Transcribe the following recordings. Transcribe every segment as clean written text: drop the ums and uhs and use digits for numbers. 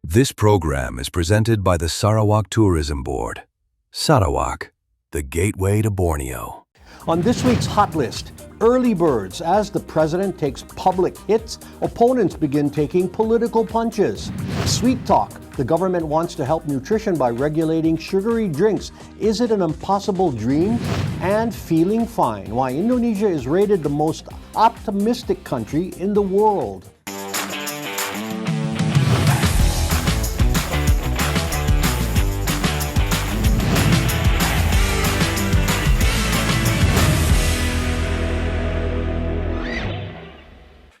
This program is presented by the Sarawak Tourism Board. Sarawak, the gateway to Borneo. On this week's Hot List, early birds. As the president takes public hits, opponents begin taking political punches. Sweet talk. The government wants to help nutrition by regulating sugary drinks. Is it an impossible dream? And feeling fine. Why Indonesia is rated the most optimistic country in the world.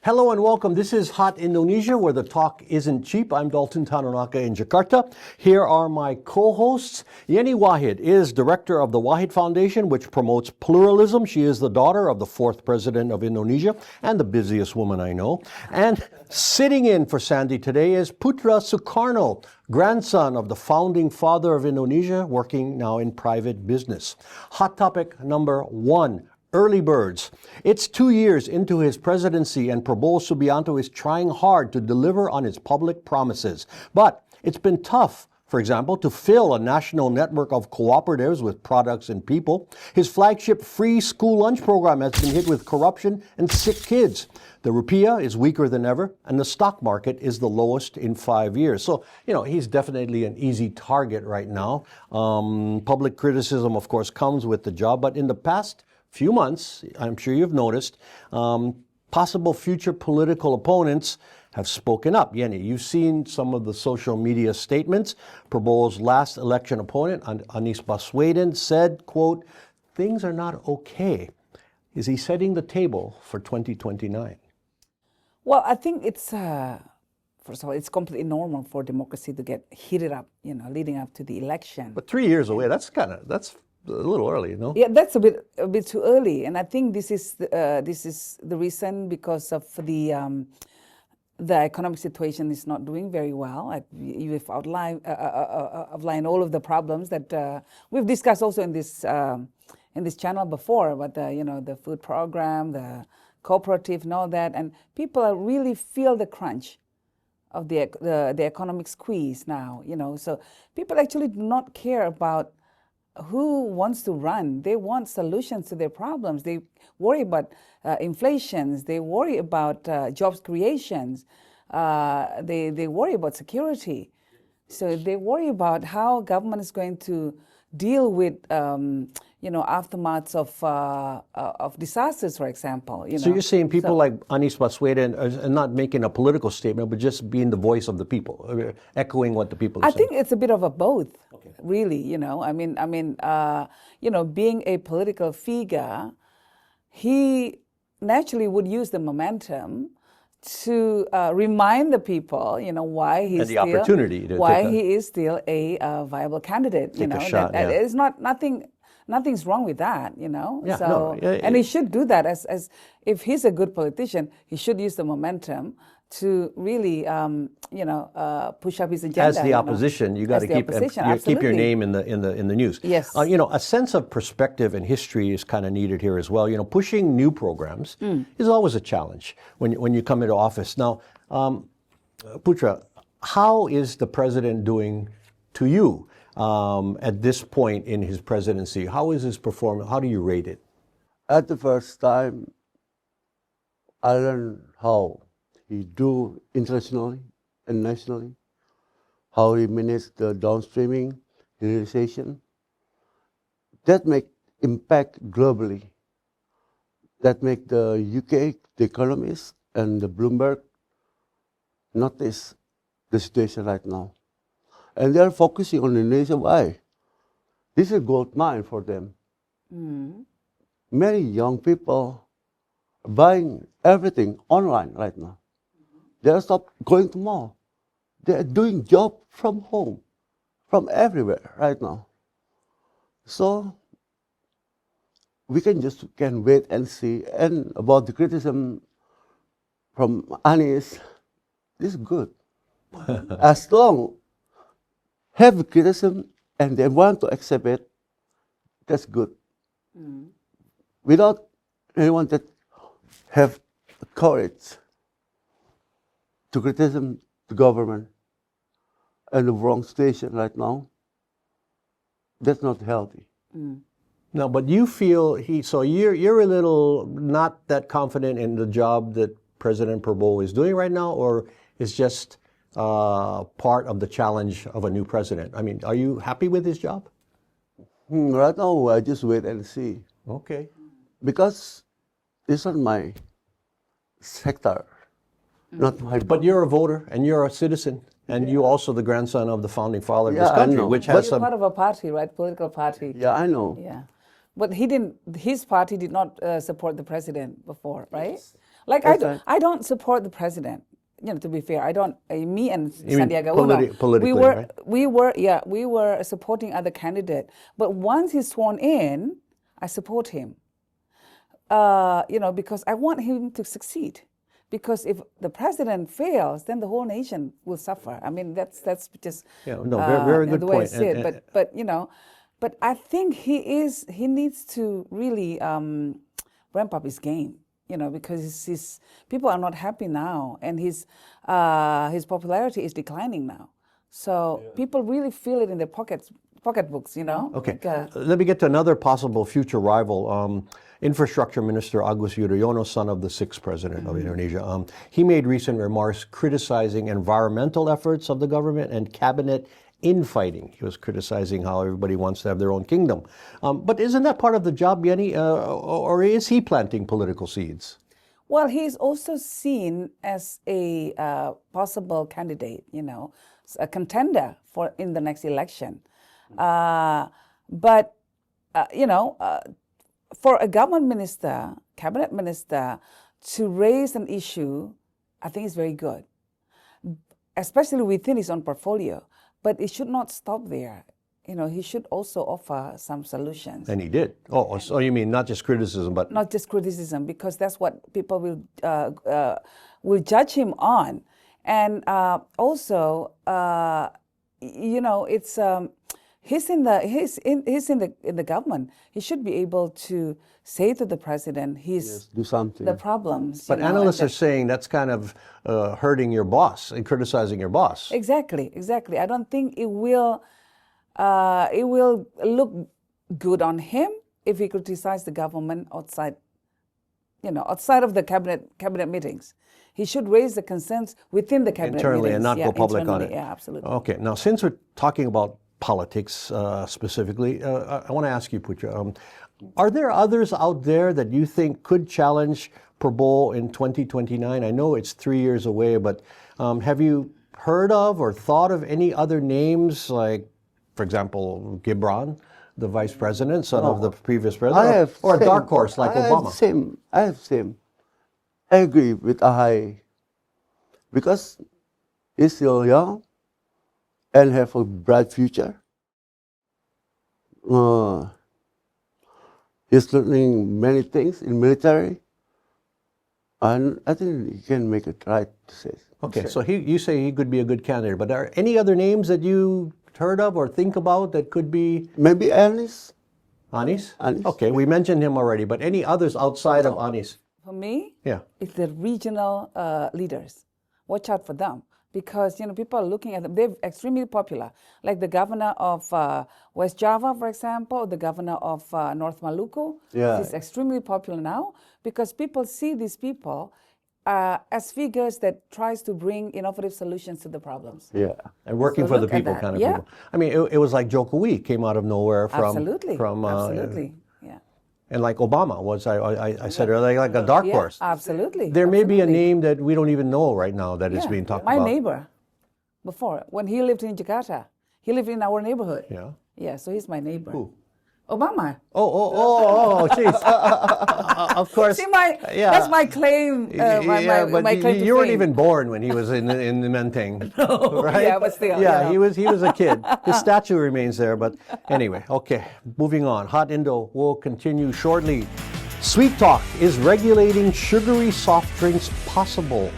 Hello and welcome. This is Hot Indonesia, where the talk isn't cheap. I'm Dalton Tanonaka in Jakarta. Here are my co-hosts. Yenny Wahid is director of the Wahid Foundation, which promotes pluralism. She is the daughter of the fourth president of Indonesia and the busiest woman I know. And sitting in for Sandy today is Putera Soekarno, grandson of the founding father of Indonesia, working now in private business. Hot topic number one. Early birds. It's 2 years into his presidency and Prabowo Subianto is trying hard to deliver on his public promises. But it's been tough, for example, to fill a national network of cooperatives with products and people. His flagship free school lunch program has been hit with corruption and sick kids. The rupiah is weaker than ever, and the stock market is the lowest in 5 years. So, he's definitely an easy target right now. Public criticism, of course, comes with the job, but in the past few months, I'm sure you've noticed, possible future political opponents have spoken up. Yenny, you've seen some of the social media statements. Prabowo's last election opponent, Anies Baswedan, said, quote, "Things are not okay." Is he setting the table for 2029? Well, I think it's, first of all, it's completely normal for democracy to get heated up, leading up to the election. But 3 years away, that's a little early, no? Yeah, that's a bit too early, and I think this is the reason, because of the economic situation is not doing very well. You've outlined all of the problems that we've discussed also in this channel before, but the food program, the cooperative, and all that, and people really feel the crunch of the economic squeeze now. So people actually do not care about who wants to run. They want solutions to their problems. They worry about inflations. They worry about jobs creations. They worry about security. So they worry about how government is going to deal with aftermaths of disasters, for example. So you're saying people like Anies Baswedan are not making a political statement, but just being the voice of the people, echoing what the people are saying? I think it's a bit of a both, really. Being a political figure, he naturally would use the momentum to remind the people, why he's he is still a viable candidate. It's not nothing's wrong with that. And he should do that as if he's a good politician, he should use the momentum to really, push up his agenda. As the opposition, you got to keep your name in the news. Yes. A sense of perspective and history is kind of needed here as well. Pushing new programs is always a challenge when you come into office. Now, Putera, how is the president doing to you at this point in his presidency? How is his performance? How do you rate it? At the first time, I learned how he do internationally and nationally, how he managed the downstreaming, realization. That make impact globally. That make the UK, the economists, and the Bloomberg notice the situation right now. And they are focusing on Indonesia. Why? This is a gold mine for them. Many young people are buying everything online right now. They are stopped going to mall. They are doing job from home, from everywhere right now. So we can wait and see. And about the criticism from Anies, this is good. As long have criticism and they want to accept it, that's good. Without anyone that have courage to criticize the government, in the wrong station right now. That's not healthy. No, but you feel so you're a little not that confident in the job that President Prabowo is doing right now, or is just part of the challenge of a new president? I mean, are you happy with his job? Right now, I just wait and see. Okay. Because it's not my sector, not my... But you're a voter and you're a citizen, and you also the grandson of the founding father of Yeah, this I country, know. which But has you're some... part of a party, right? Political party. Yeah, I know. Yeah. But his party did not support the president before, right? Like I don't support the president. You know, to be fair, I don't. Me and You mean Sandiaga Uno, politically, right? we were supporting other candidate. But once he's sworn in, I support him. You know, because I want him to succeed. Because if the president fails, then the whole nation will suffer. I mean, that's just very good the way I point. see it. But you know, but I think he needs to really ramp up his game. You know, because his people are not happy now, and his popularity is declining now. So people really feel it in their pocketbooks. You know. Okay. Like, Let me get to another possible future rival. Infrastructure Minister Agus Yudhoyono, son of the sixth president of Indonesia. He made recent remarks criticizing environmental efforts of the government and cabinet infighting. He was criticizing how everybody wants to have their own kingdom. But isn't that part of the job, Yenny? Or is he planting political seeds? well, he's also seen as a possible candidate. You know, a contender in the next election. But you know. For a government minister, cabinet minister, to raise an issue, I think is very good, especially within his own portfolio. But it should not stop there. You know, he should also offer some solutions. And he did. Oh, so you mean not just criticism, but... Not just criticism, because that's what people will judge him on. And also, you know, it's... He's in the government. He should be able to say to the president, do something. The problems. But analysts are saying that's kind of hurting your boss and criticizing your boss. Exactly. I don't think it will look good on him if he criticizes the government outside of the cabinet meetings. He should raise the concerns within the cabinet internally meetings. and not go public on it. Yeah, absolutely. Okay. Now, since we're talking about politics specifically, I want to ask you, Putera, are there others out there that you think could challenge Prabowo in 2029? I know it's 3 years away, but have you heard of or thought of any other names, like, for example, Gibran, the vice president, son of the previous president, or a dark horse like Obama? I have same. I agree with Ahai, because he's still young and have a bright future. He's learning many things in military, and I think he can make it right to say. Okay, so you say he could be a good candidate, but are any other names that you heard of or think about that could be? Maybe Anis. Anis? Anis. Okay, we mentioned him already, but any others outside of Anis? For me, Yeah. it's the regional leaders. Watch out for them. Because, you know, people are looking at them. They're extremely popular. Like the governor of West Java, for example, or the governor of North Maluku. Yeah. He's extremely popular now because people see these people as figures that tries to bring innovative solutions to the problems. Yeah. And working So for the look at people that. kind of Yeah. people. I mean, it was like Jokowi came out of nowhere from... Absolutely. Absolutely. Yeah. And like Obama was, I said earlier, like a dark Yeah, horse. absolutely. There may be a Absolutely. name that we don't even know right now that is being talked My about. neighbor, before, when he lived in Jakarta, he lived in our neighborhood. Yeah. Yeah, so he's my neighbor. Who? Obama. Oh, jeez. Of course. See, that's my claim. But my claim to you weren't fame. even born when he was in the Menteng, right? Yeah, but still. Yeah, you know. he was a kid. His statue remains there, but anyway, okay. Moving on. Hot Indo will continue shortly. Sweet Talk, is regulating sugary soft drinks possible?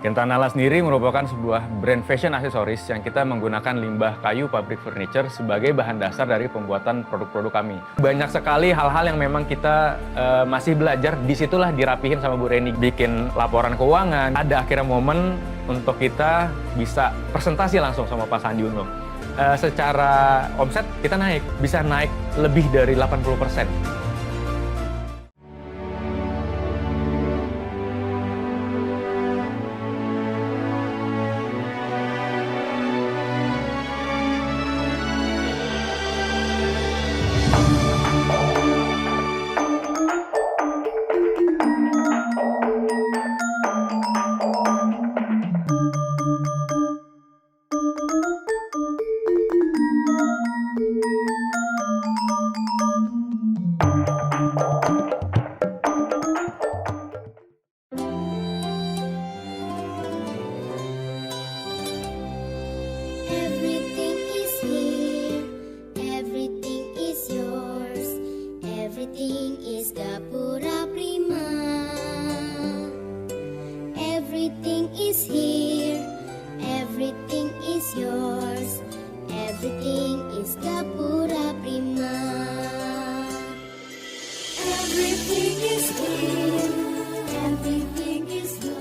Quintanilla sendiri merupakan sebuah brand fashion aksesoris yang kita menggunakan limbah kayu pabrik furniture sebagai bahan dasar dari pembuatan produk-produk kami. Banyak sekali hal-hal yang memang kita masih belajar, disitulah dirapihin sama Bu Reni. Bikin laporan keuangan, ada akhirnya momen untuk kita bisa presentasi langsung sama Pak Sandi Uno. Secara omset kita bisa naik lebih dari 80%. Everything is here, everything is yours, everything is Gapura Prima. Everything is here, everything is yours, everything is Gapura Prima. Everything is here, everything is yours.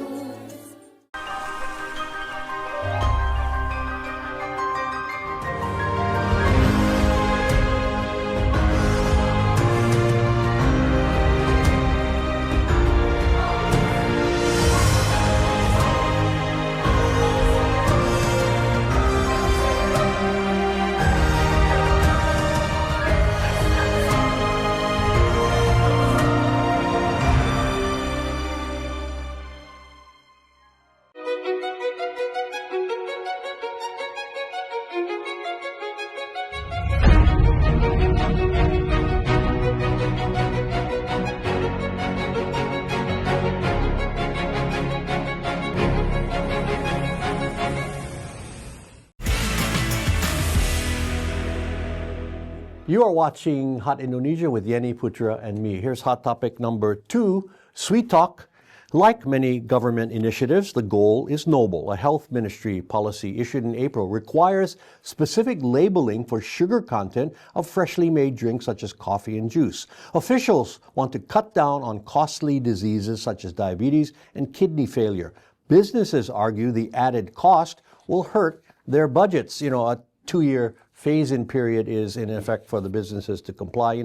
You are watching Hot Indonesia with Yenny, Putera, and me. Here's hot topic number 2, Sweet Talk. Like many government initiatives, the goal is noble. A health ministry policy issued in April requires specific labeling for sugar content of freshly made drinks such as coffee and juice. Officials want to cut down on costly diseases such as diabetes and kidney failure. Businesses argue the added cost will hurt their budgets. A 2-year phase-in period is in effect for the businesses to comply.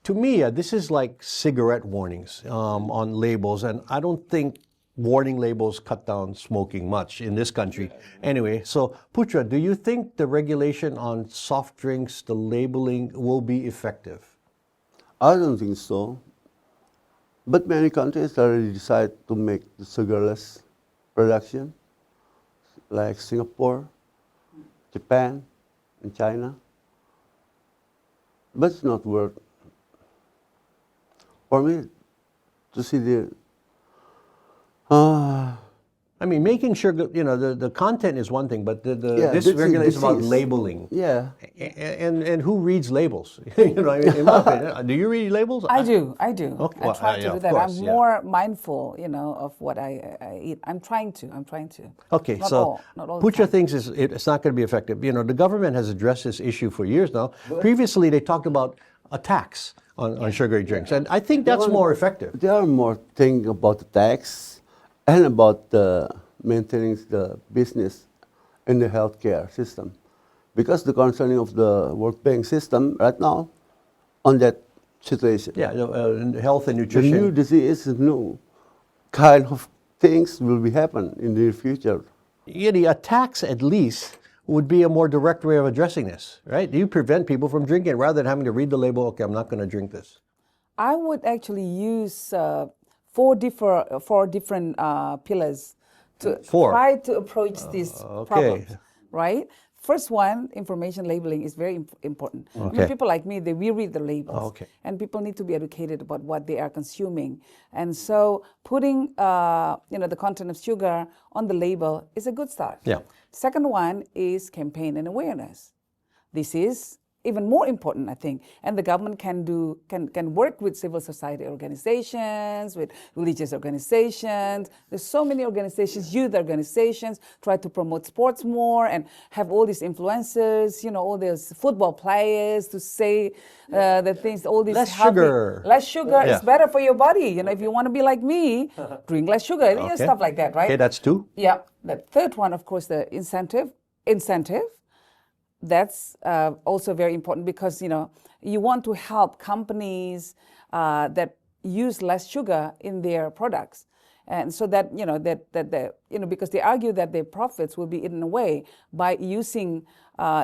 To me, this is like cigarette warnings on labels, and I don't think warning labels cut down smoking much in this country. Anyway, so Putera, do you think the regulation on soft drinks, the labeling, will be effective? I don't think so. But many countries already decide to make the sugarless production, like Singapore, Japan, and China. But it's not worth for me to see the making sugar, the content is one thing, but this this regulation is about is- labeling. yeah. And who reads labels? In my opinion, do you read labels? I do. Okay, I well, try to yeah, do of that. course, I'm yeah. more mindful, of what I eat. I'm trying to. Okay, Not so all the Putera time. thinks it's not going to be effective. The government has addressed this issue for years now. Previously, they talked about a tax on sugary drinks, and I think that's more effective. There are more things about the tax and about maintaining the business in the healthcare system. Because the concerning of the World Bank system right now on that situation. Yeah, health and The nutrition. new disease, new kind of things will be happen in the future. A tax at least would be a more direct way of addressing this, right? You prevent people from drinking rather than having to read the label. Okay, I'm not going to drink this. I would actually use four different pillars to try to approach these problems, right? First one, information labeling is very important. Okay. People like me, we read the labels. Okay. And people need to be educated about what they are consuming. And so putting the content of sugar on the label is a good start. Yeah. Second one is campaign and awareness. This is even more important, I think. And the government can work with civil society organizations, with religious organizations. There's so many organizations, youth organizations, try to promote sports more and have all these influencers, all these football players to say the things, all these Less healthy- sugar. Less sugar Yeah. is better for your body. If you want to be like me, drink less sugar, stuff like that, right? Okay, that's 2. Yeah. The third one, of course, the incentive. That's also very important because you want to help companies that use less sugar in their products, and so that because they argue that their profits will be eaten away by using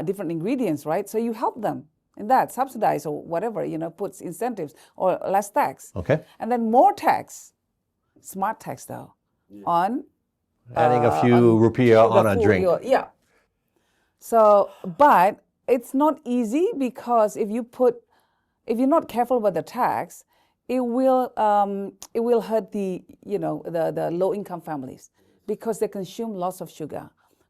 different ingredients, right? So you help them in that, subsidize or whatever, puts incentives or less tax. Okay. And then more tax, smart tax though, on Adding a few rupiah on a food, drink. Yeah. So, but it's not easy because if you're not careful about the tax, it will hurt the low income families because they consume lots of sugar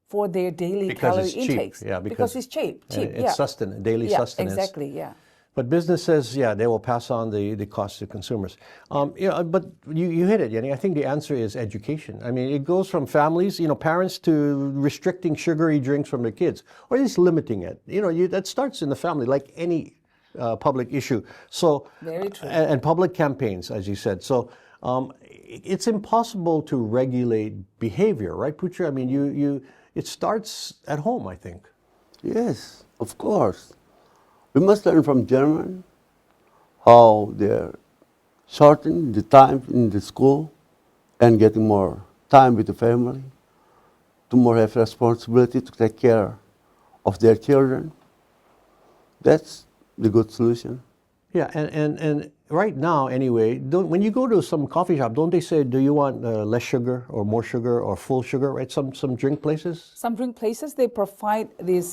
for their daily Because calorie it's cheap. intakes. Yeah, because it's cheap. It's sustenance, daily sustenance. Exactly. Yeah. But business says, they will pass on the cost to consumers. But you hit it, Yenny. I think the answer is education. I mean, it goes from families, parents to restricting sugary drinks from their kids, or at least limiting it. That starts in the family, like any public issue. So, Very true. And public campaigns, as you said. So, it's impossible to regulate behavior, right, Putera? I mean, it starts at home, I think. Yes, of course. We must learn from German how they're shortening the time in the school and getting more time with the family, to more have responsibility to take care of their children. That's the good solution. Yeah, and right now, anyway, when you go to some coffee shop, don't they say, do you want less sugar or more sugar or full sugar, right? Some drink places? Some drink places, they provide these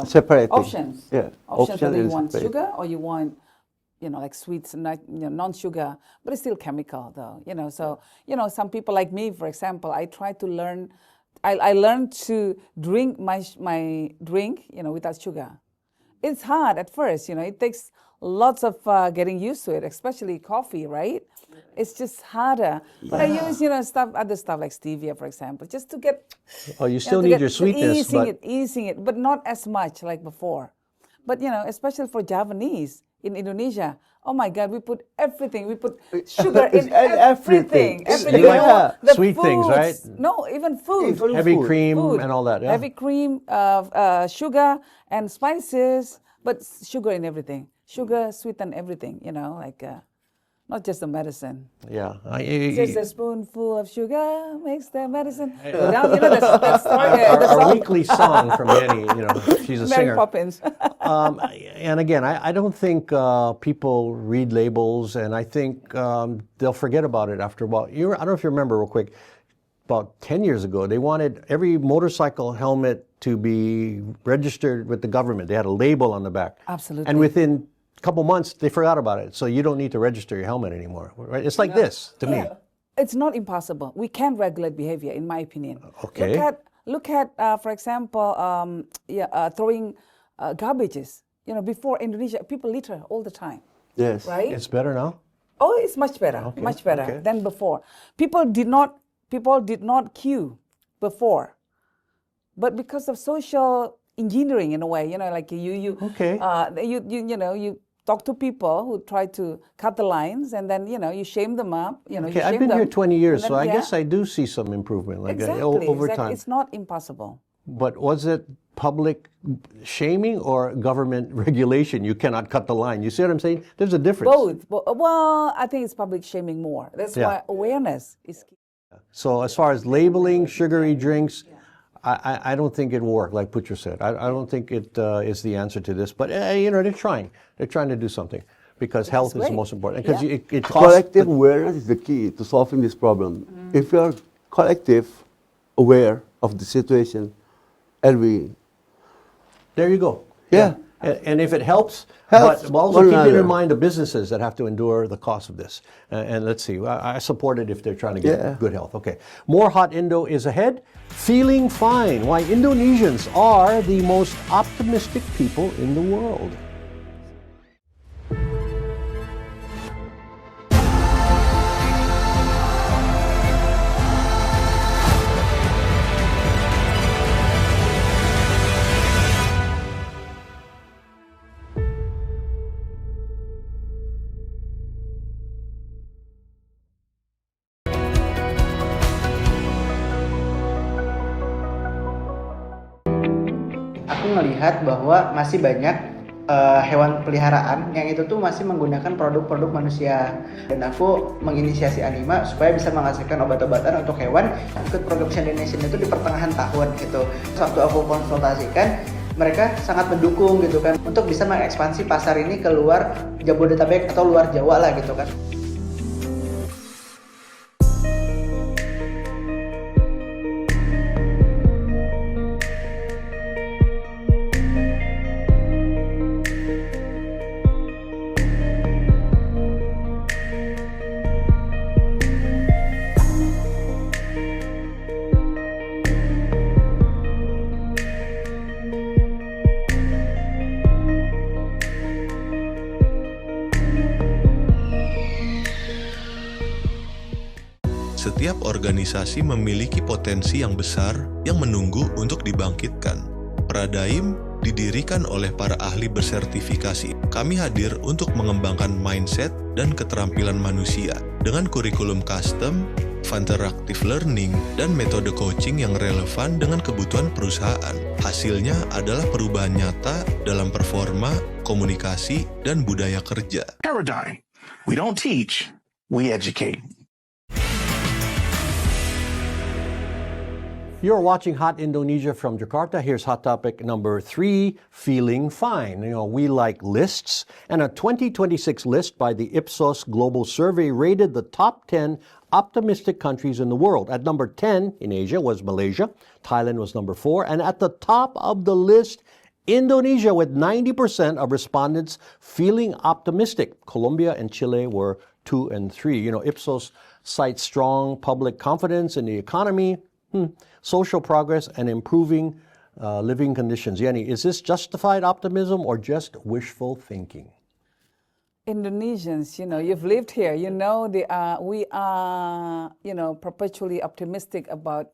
Separating. options. Yeah, Options option whether you and want separate. sugar or you want, like sweets, non-sugar, but it's still chemical though, So, some people like me, for example, I try to learn, I learned to drink my drink, without sugar. It's hard at first, it takes lots of getting used to it, especially coffee, right? It's just harder. But I use, other stuff like stevia, for example, just to get. Oh, you still need your sweetness, easing it, but not as much like before. But especially for Javanese in Indonesia, oh my God, we put everything. We put sugar in everything. Everything. You like The sweet things, right? No, even food. Even Heavy food. cream Food. and all that. Yeah. Heavy cream, sugar and spices, but sugar in everything. Sugar sweeten everything, not just the medicine. Yeah. Just a spoonful of sugar makes the medicine go down. That's the Our song. weekly song from Yenny, she's a Mary singer. Poppins. And again, I don't think people read labels, and I think they'll forget about it after a while. I don't know if you remember real quick, about 10 years ago, they wanted every motorcycle helmet to be registered with the government. They had a label on the back. Absolutely. And within a couple months, they forgot about it. So you don't need to register your helmet anymore, right? It's like this, to me. It's not impossible. We can regulate behavior, in my opinion. Okay. Look at for example, throwing garbages. Before Indonesia, people litter all the time, Yes. right? It's better now? Oh, it's much better, much better okay. than before. People did not queue before, but because of social engineering, in a way, like you talk to people who try to cut the lines, and then you shame them up. Okay, I've been here 20 years, and so then, I guess I do see some improvement, like exactly, over exactly. time. It's not impossible. But was it public shaming or government regulation? You cannot cut the line. You see what I'm saying? There's a difference. Both. Well, I think it's public shaming more. That's why awareness is key. So as far as labeling sugary drinks, I don't think it will work, like Putera said. I don't think it is the answer to this. But they're trying. They're trying to do something because health is the great. most important. Because Yeah. it costs Collective awareness is the key to solving this problem. If you are collective aware of the situation, and we, there you go. Yeah. And if it helps, Helps but also one keeping another. in mind the businesses that have to endure the cost of this. And let's see, I support it if they're trying to get Yeah. good health. Okay, more Hot Indo is ahead. Feeling fine, why Indonesians are the most optimistic people in the world. aku ngelihat bahwa masih banyak hewan peliharaan yang itu tuh masih menggunakan produk-produk manusia, dan aku menginisiasi Anima supaya bisa menghasilkan obat-obatan untuk hewan. Ikut program Hot Indonesia itu di pertengahan tahun gitu. Waktu aku konsultasikan, mereka sangat mendukung gitu kan untuk bisa mengekspansi pasar ini keluar Jabodetabek atau luar Jawa lah gitu kan. Setiap organisasi memiliki potensi yang besar yang menunggu untuk dibangkitkan. Pradaim didirikan oleh para ahli bersertifikasi. Kami hadir untuk mengembangkan mindset dan keterampilan manusia dengan kurikulum custom, interactive learning, dan metode coaching yang relevan dengan kebutuhan perusahaan. Hasilnya adalah perubahan nyata dalam performa, komunikasi, dan budaya kerja. Paradigm. We don't teach, we educate. You're watching Hot Indonesia from Jakarta. Here's hot topic number 3, feeling fine. You know, we like lists, and a 2026 list by the Ipsos Global Survey rated the top 10 optimistic countries in the world. At number 10 in Asia was Malaysia. Thailand was number 4. And at the top of the list, Indonesia, with 90% of respondents feeling optimistic. Colombia and Chile were 2 and 3. You know, Ipsos cites strong public confidence in the economy, social progress, and improving living conditions. Yenny, is this justified optimism or just wishful thinking? Indonesians, you know, you've lived here, you know, we are, you know, perpetually optimistic about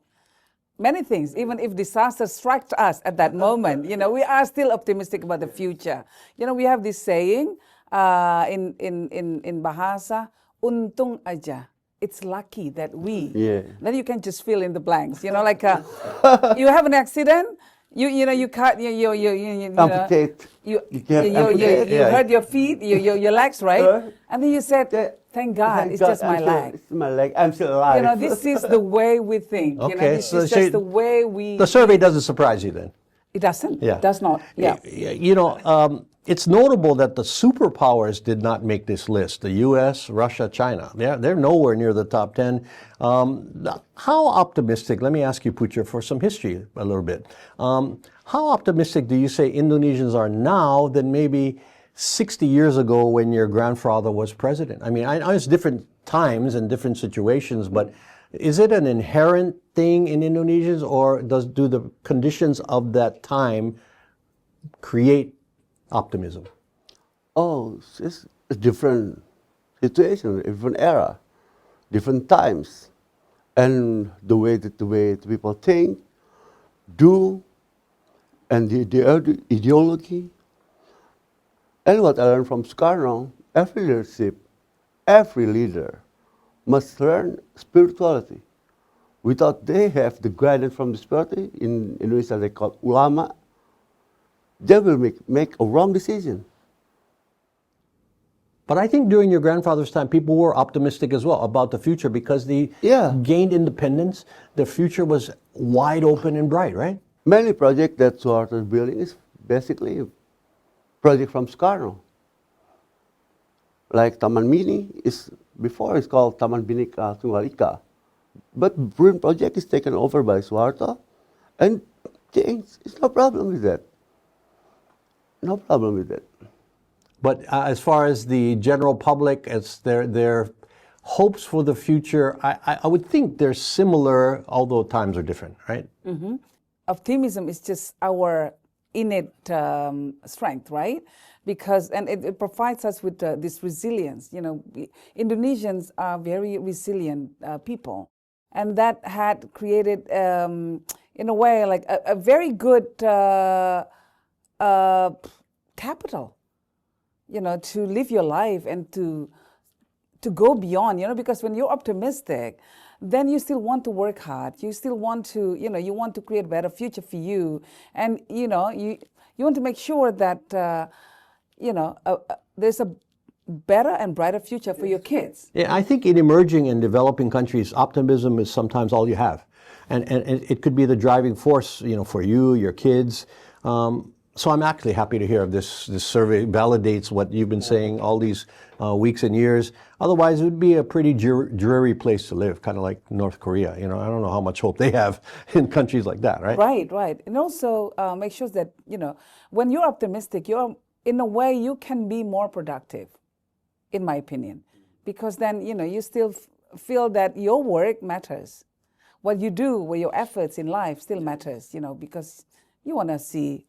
many things. Even if disaster strikes us at that moment, you know, we are still optimistic about the future. You know, we have this saying in Bahasa, untung aja. It's lucky that we. Yeah. Then you can just fill in the blanks. You know, like you have an accident. You cut Amputate. You hurt your feet, your legs, right? And then you said, "Thank God, it's just my leg. It's my leg. I'm still alive." You know, this is the way we think. Okay, you know, this is just the way we. The survey doesn't surprise you then. It doesn't. Yeah. It does not. Yeah. You know, it's notable that the superpowers did not make this list. The U.S., Russia, China. They're nowhere near the top 10. How optimistic, let me ask you, Putera, for some history a little bit. How optimistic do you say Indonesians are now than maybe 60 years ago when your grandfather was president? I mean, I know it's different times and different situations, but is it an inherent thing in Indonesians, or do the conditions of that time create optimism? Oh, it's a different situation, different era, different times, and the way the people think, do, and the ideology. And what I learned from Sukarno, every leader must learn spirituality. Without they have the guidance from the spirituality, in Indonesia they call ulama, they will make a wrong decision. But I think during your grandfather's time, people were optimistic as well about the future because they gained independence. The future was wide open and bright, right? Many projects that Suharto is building is basically a project from Sukarno. Like Taman Mini before it's called Taman Bhinneka Tunggal Ika. But Bruin project is taken over by Suharto, and it's no problem with that. No problem with that. But as far as the general public, as their hopes for the future, I would think they're similar, although times are different, right? Mm-hmm. Optimism is just our innate strength, right? Because it provides us with this resilience. You know, Indonesians are very resilient people, and that had created, in a way, like a very good capital. You know, to live your life and to go beyond. You know, because when you're optimistic, then you still want to work hard. You still want to, you want to create a better future for you. And, you want to make sure that, there's a better and brighter future for your kids. Yeah, I think in emerging and developing countries, optimism is sometimes all you have. And it could be the driving force, for you, your kids. So I'm actually happy to hear of this survey validates what you've been saying all these weeks and years. Otherwise, it would be a pretty dreary place to live, kind of like North Korea. I don't know how much hope they have in countries like that, right? Right. And also make sure that, when you're optimistic, in a way, you can be more productive, in my opinion. Because then, you still feel that your work matters. What you do, with your efforts in life still matters, because you want to see,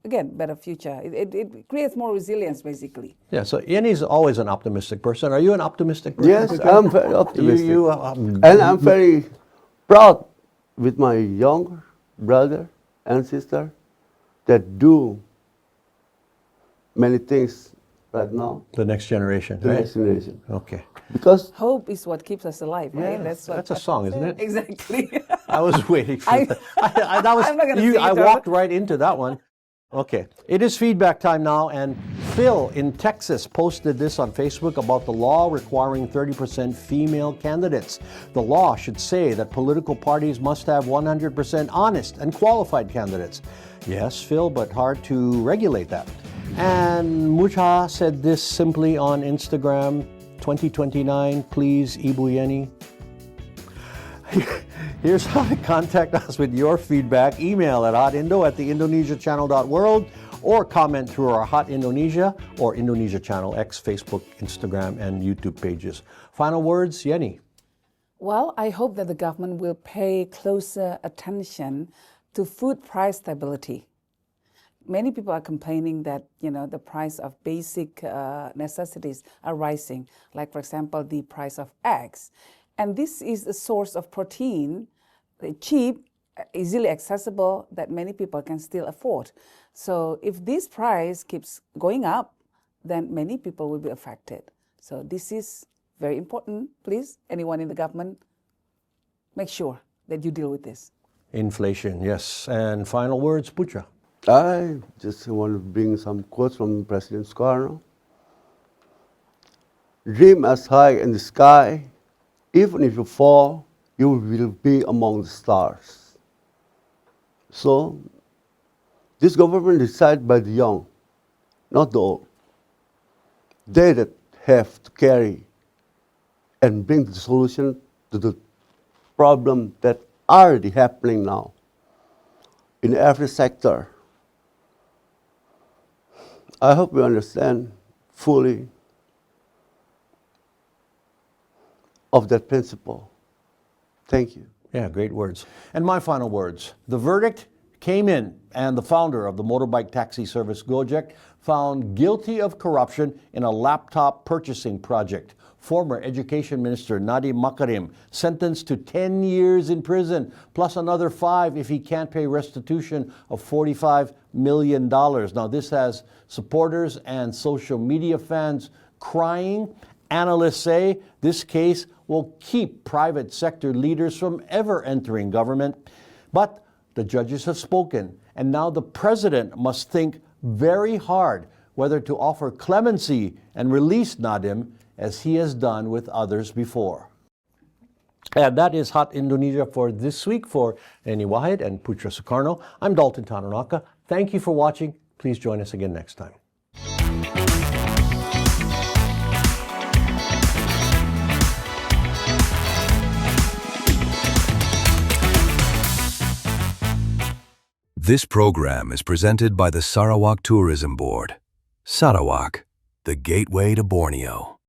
again, better future. It creates more resilience, basically. Yeah, so Yenny's always an optimistic person. Are you an optimistic person? Yes, I'm very optimistic. And I'm very proud with my younger brother and sister that do many things right now. the next generation, The right? next generation. Okay. Because Hope is what keeps us alive, right? That's a song, isn't it? Exactly. I was waiting for that. That was, I'm not gonna sing I it, though. walked right into that one. Okay. It is feedback time now, and Phil in Texas posted this on Facebook about the law requiring 30% female candidates. The law should say that political parties must have 100% honest and qualified candidates. Yes, Phil, but hard to regulate that. And Mucha said this simply on Instagram, 2029, please, Ibu Yenny. Here's how to contact us with your feedback. Email at hotindo@theindonesiachannel.world or comment through our Hot Indonesia or Indonesia Channel X, Facebook, Instagram, and YouTube pages. Final words, Yenny. Well, I hope that the government will pay closer attention to food price stability. Many people are complaining that, the price of basic necessities are rising, like, for example, the price of eggs. And this is a source of protein, cheap, easily accessible, that many people can still afford. So if this price keeps going up, then many people will be affected. So this is very important. Please, anyone in the government, make sure that you deal with this. Inflation, yes. And final words, Putra. I just want to bring some quotes from President Soekarno. Dream as high in the sky, even if you fall, you will be among the stars. So, this government is decided by the young, not the old. They that have to carry and bring the solution to the problem that are already happening now in every sector. I hope you understand fully of that principle. Thank you. Yeah, great words. And my final words. The verdict came in, and the founder of the motorbike taxi service Gojek found guilty of corruption in a laptop purchasing project. Former Education Minister Nadiem Makarim sentenced to 10 years in prison, plus another 5 if he can't pay restitution of $45 million. Now, this has supporters and social media fans crying. Analysts say this case will keep private sector leaders from ever entering government. But the judges have spoken, and now the president must think very hard whether to offer clemency and release Nadiem as he has done with others before. And that is Hot Indonesia for this week. For Yenny Wahid and Putera Soekarno, I'm Dalton Tanonaka. Thank you for watching. Please join us again next time. This program is presented by the Sarawak Tourism Board. Sarawak, the gateway to Borneo.